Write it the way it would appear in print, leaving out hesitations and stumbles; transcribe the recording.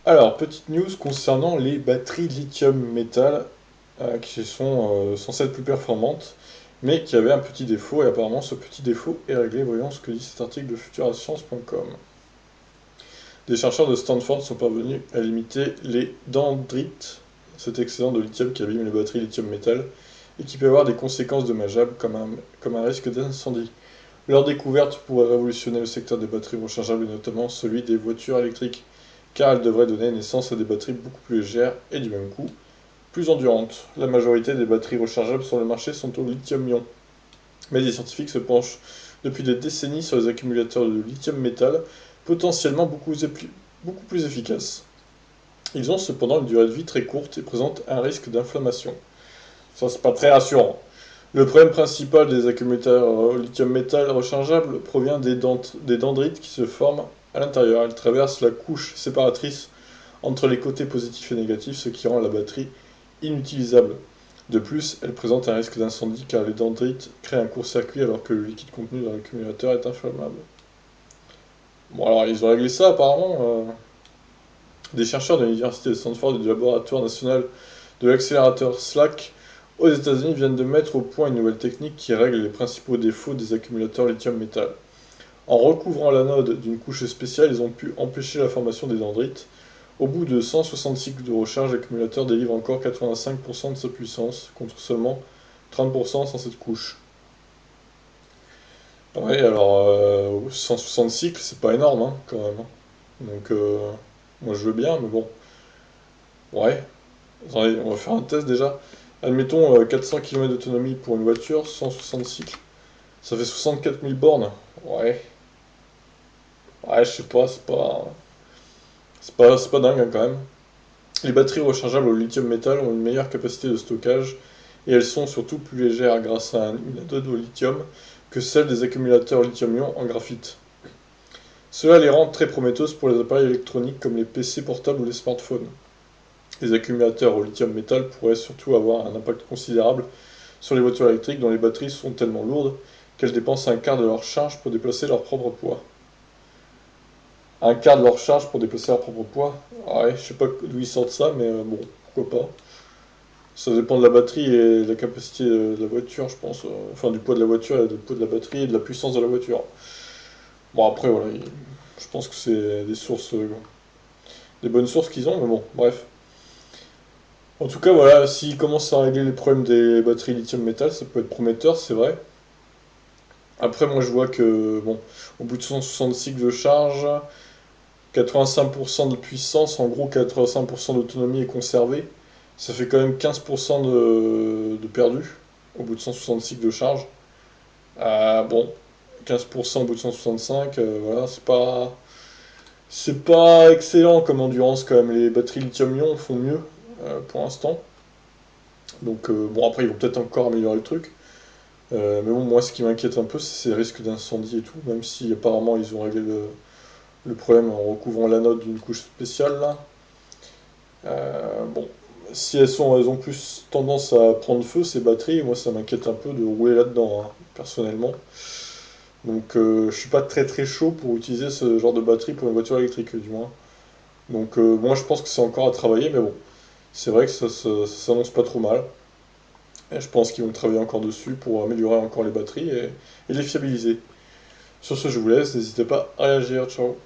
Alors, petite news concernant les batteries lithium-métal qui sont censées être plus performantes, mais qui avaient un petit défaut, et apparemment ce petit défaut est réglé. Voyons ce que dit cet article de futurascience.com. Des chercheurs de Stanford sont parvenus à limiter les dendrites, cet excédent de lithium qui abîme les batteries lithium-métal, et qui peut avoir des conséquences dommageables comme un risque d'incendie. Leur découverte pourrait révolutionner le secteur des batteries rechargeables et notamment celui des voitures électriques, car elle devrait donner naissance à des batteries beaucoup plus légères et du même coup plus endurantes. La majorité des batteries rechargeables sur le marché sont au lithium-ion, mais des scientifiques se penchent depuis des décennies sur les accumulateurs de lithium-métal, potentiellement beaucoup plus efficaces. Ils ont cependant une durée de vie très courte et présentent un risque d'inflammation. Ça, c'est pas très rassurant. Le problème principal des accumulateurs au lithium-métal rechargeables provient des dendrites qui se forment à l'intérieur. Elles traversent la couche séparatrice entre les côtés positifs et négatifs, ce qui rend la batterie inutilisable. De plus, elle présente un risque d'incendie car les dendrites créent un court-circuit alors que le liquide contenu dans l'accumulateur est inflammable. Bon, alors ils ont réglé ça apparemment. Des chercheurs de l'université de Stanford et du laboratoire national de l'accélérateur SLAC aux États-Unis viennent de mettre au point une nouvelle technique qui règle les principaux défauts des accumulateurs lithium-métal. En recouvrant l'anode d'une couche spéciale, ils ont pu empêcher la formation des dendrites. Au bout de 160 cycles de recharge, l'accumulateur délivre encore 85% de sa puissance, contre seulement 30% sans cette couche. Ouais, alors 160 cycles, c'est pas énorme hein, quand même, hein. Donc moi je veux bien, mais bon. Ouais, attendez, on va faire un test déjà. Admettons 400 km d'autonomie pour une voiture, 160 cycles, ça fait 64 000 bornes. Ouais, ouais, je sais pas, c'est pas dingue hein, quand même. Les batteries rechargeables au lithium-métal ont une meilleure capacité de stockage et elles sont surtout plus légères grâce à une anode au lithium que celles des accumulateurs lithium-ion en graphite. Cela les rend très prometteuses pour les appareils électroniques comme les PC portables ou les smartphones. Les accumulateurs au lithium-métal pourraient surtout avoir un impact considérable sur les voitures électriques dont les batteries sont tellement lourdes qu'elles dépensent un quart de leur charge pour déplacer leur propre poids. Un quart de leur charge pour déplacer leur propre poids. Ouais, je sais pas d'où ils sortent ça, mais bon, pourquoi pas. Ça dépend de la batterie et de la capacité de la voiture, je pense. Enfin, du poids de la voiture et du poids de la batterie et de la puissance de la voiture. Bon, après, voilà, je pense que c'est des sources, des bonnes sources qu'ils ont, mais bon, bref. En tout cas, voilà, s'ils commencent à régler les problèmes des batteries lithium-métal, ça peut être prometteur, c'est vrai. Après, moi, je vois que, bon, au bout de 160 cycles de charge, 85% de puissance, en gros 85% d'autonomie est conservée. Ça fait quand même 15% de perdu au bout de 160 cycles de charge. Bon, 15% au bout de 165, voilà, c'est pas excellent comme endurance quand même. Les batteries lithium-ion font mieux pour l'instant. Donc bon, après ils vont peut-être encore améliorer le truc. Mais bon, moi ce qui m'inquiète un peu, c'est ces risques d'incendie et tout, même si apparemment ils ont réglé le problème en recouvrant l'anode d'une couche spéciale là. Bon, si elles ont plus tendance à prendre feu, ces batteries, moi ça m'inquiète un peu de rouler là-dedans, hein, personnellement. Donc je suis pas très très chaud pour utiliser ce genre de batterie pour une voiture électrique, du moins. Donc moi je pense que c'est encore à travailler, mais bon, c'est vrai que ça s'annonce pas trop mal. Et je pense qu'ils vont travailler encore dessus pour améliorer encore les batteries et les fiabiliser. Sur ce, je vous laisse, n'hésitez pas à réagir, ciao.